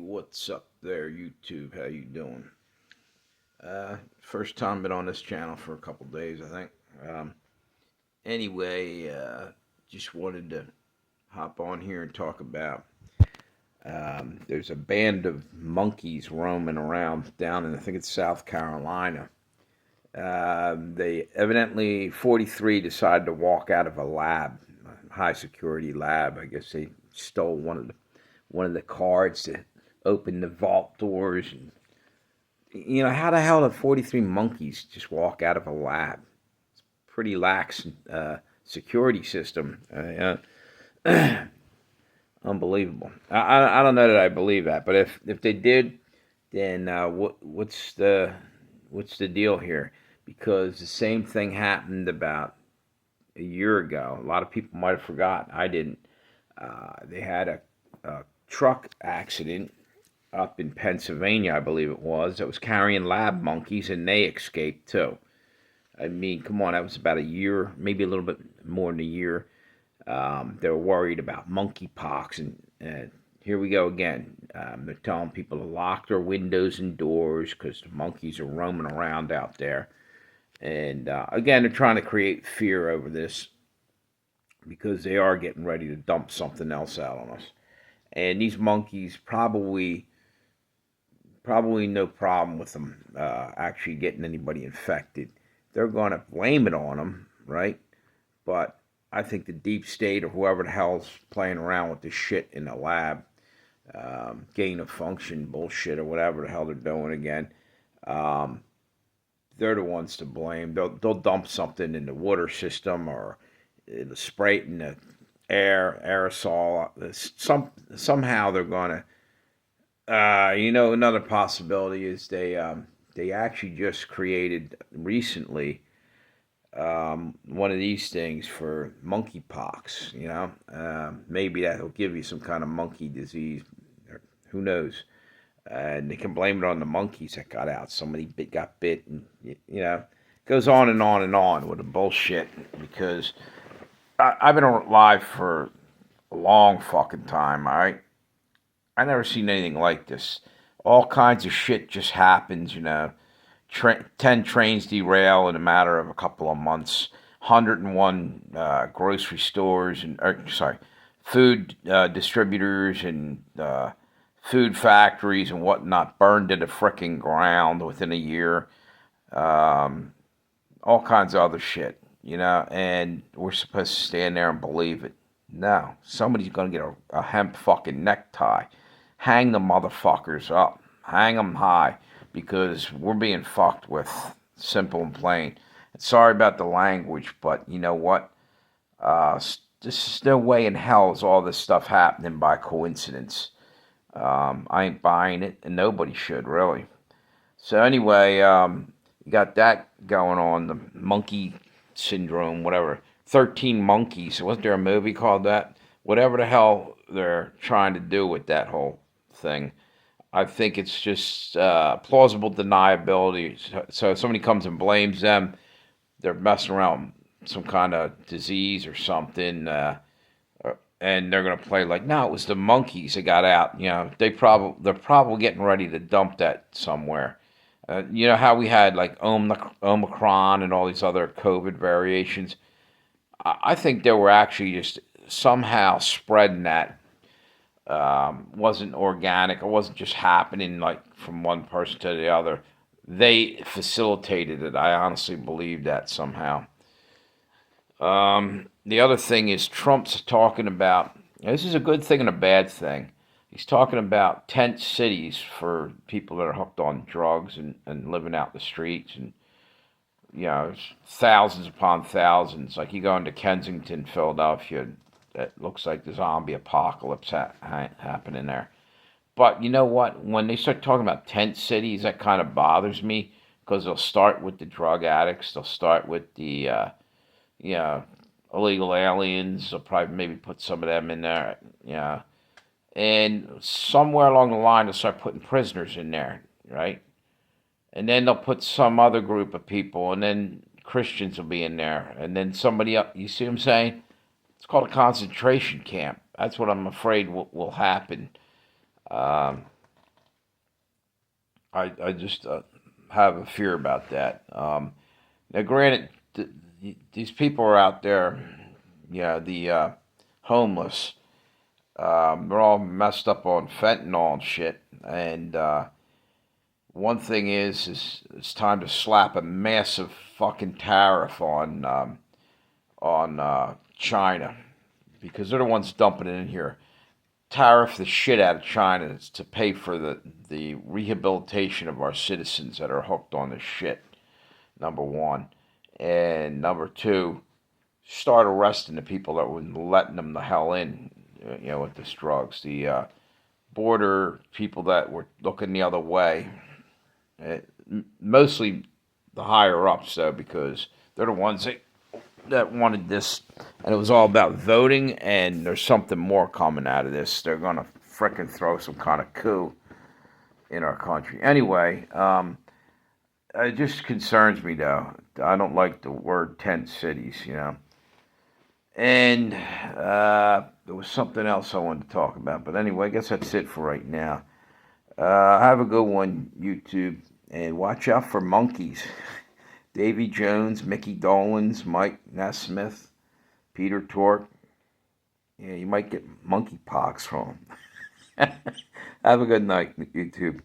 What's up there, YouTube? How you doing? First time been on this channel for a couple days, I think. Anyway, just wanted to hop on here and talk about. There's a band of monkeys roaming around down in, I think it's South Carolina. They evidently 43 decided to walk out of a lab, a high security lab. I guess they stole one of the cards to open the vault doors. And how the hell did 43 monkeys just walk out of a lab? It's a pretty lax security system. Unbelievable. I don't know that I believe that, but if they did, then what's the deal here? Because the same thing happened about a year ago. A lot of people might have forgotten. I didn't. They had a truck accident up in Pennsylvania, I believe it was, that was carrying lab monkeys, and they escaped too. I mean, come on, that was about a year, maybe a little bit more than a year. They were worried about monkeypox, and here we go again. They're telling people to lock their windows and doors because the monkeys are roaming around out there. And again, they're trying to create fear over this because they are getting ready to dump something else out on us. And these monkeys probably no problem with them actually getting anybody infected. They're going to blame it on them, right? But I think the deep state or whoever the hell's playing around with this shit in the lab, gain of function bullshit or whatever the hell they're doing again, they're the ones to blame. They'll dump something in the water system or the spray it in the aerosol. Somehow they're going to. Another possibility is they actually just created recently one of these things for monkeypox. Maybe that'll give you some kind of monkey disease. Or who knows? And they can blame it on the monkeys that got out. Somebody got bit, and it goes on and on and on with the bullshit. Because I've been alive for a long fucking time. All right. I never seen anything like this. All kinds of shit just happens, 10 trains derail in a matter of a couple of months. 101 grocery stores food distributors and food factories and whatnot burned to the frickin' ground within a year. All kinds of other shit, and we're supposed to stand there and believe it. No, somebody's gonna get a hemp fucking necktie. Hang the motherfuckers up. Hang them high, because we're being fucked with, simple and plain. And sorry about the language, but you know what? There's no way in hell is all this stuff happening by coincidence. I ain't buying it, and nobody should, really. So anyway, you got that going on, the monkey syndrome, whatever. 13 Monkeys. Wasn't there a movie called that? Whatever the hell they're trying to do with that whole thing. I think it's just plausible deniability. So if somebody comes and blames them, they're messing around with some kind of disease or something, and they're going to play like, no, it was the monkeys that got out. They're probably getting ready to dump that somewhere. How we had like Omicron and all these other COVID variations. I think they were actually just somehow spreading that. Wasn't organic. It wasn't just happening like from one person to the other. They facilitated it. I honestly believe that somehow. The other thing is Trump's talking about, this is a good thing and a bad thing. He's talking about tent cities for people that are hooked on drugs and living out the streets, and thousands upon thousands. Like you go into Kensington, Philadelphia, it looks like the zombie apocalypse happening there. But you know what? When they start talking about tent cities, that kind of bothers me, because they'll start with the drug addicts. They'll start with the illegal aliens. They'll probably maybe put some of them in there. And somewhere along the line, they'll start putting prisoners in there, right? And then they'll put some other group of people, and then Christians will be in there, and then somebody else. You see what I'm saying? It's called a concentration camp. That's what I'm afraid will happen. I just have a fear about that. Now, granted, these people are out there, the homeless. They're all messed up on fentanyl and shit. And one thing is it's time to slap a massive fucking tariff on China because they're the ones dumping it in here. Tariff the shit out of China to pay for the rehabilitation of our citizens that are hooked on this shit. Number one, and number two, start arresting the people that were letting them the hell in, with this drugs. The border people that were looking the other way, uh, mostly the higher ups, though, because they're the ones that wanted this, and it was all about voting. And there's something more coming out of this. They're gonna frickin' throw some kind of coup in our country. Anyway, it just concerns me though. I don't like the word tent cities. And there was something else I wanted to talk about. But anyway, I guess that's it for right now. Have a good one, YouTube. And watch out for monkeys. Davy Jones, Mickey Dolans, Mike Nesmith, Peter Tork. Yeah, you might get monkeypox from them. Have a good night, YouTube.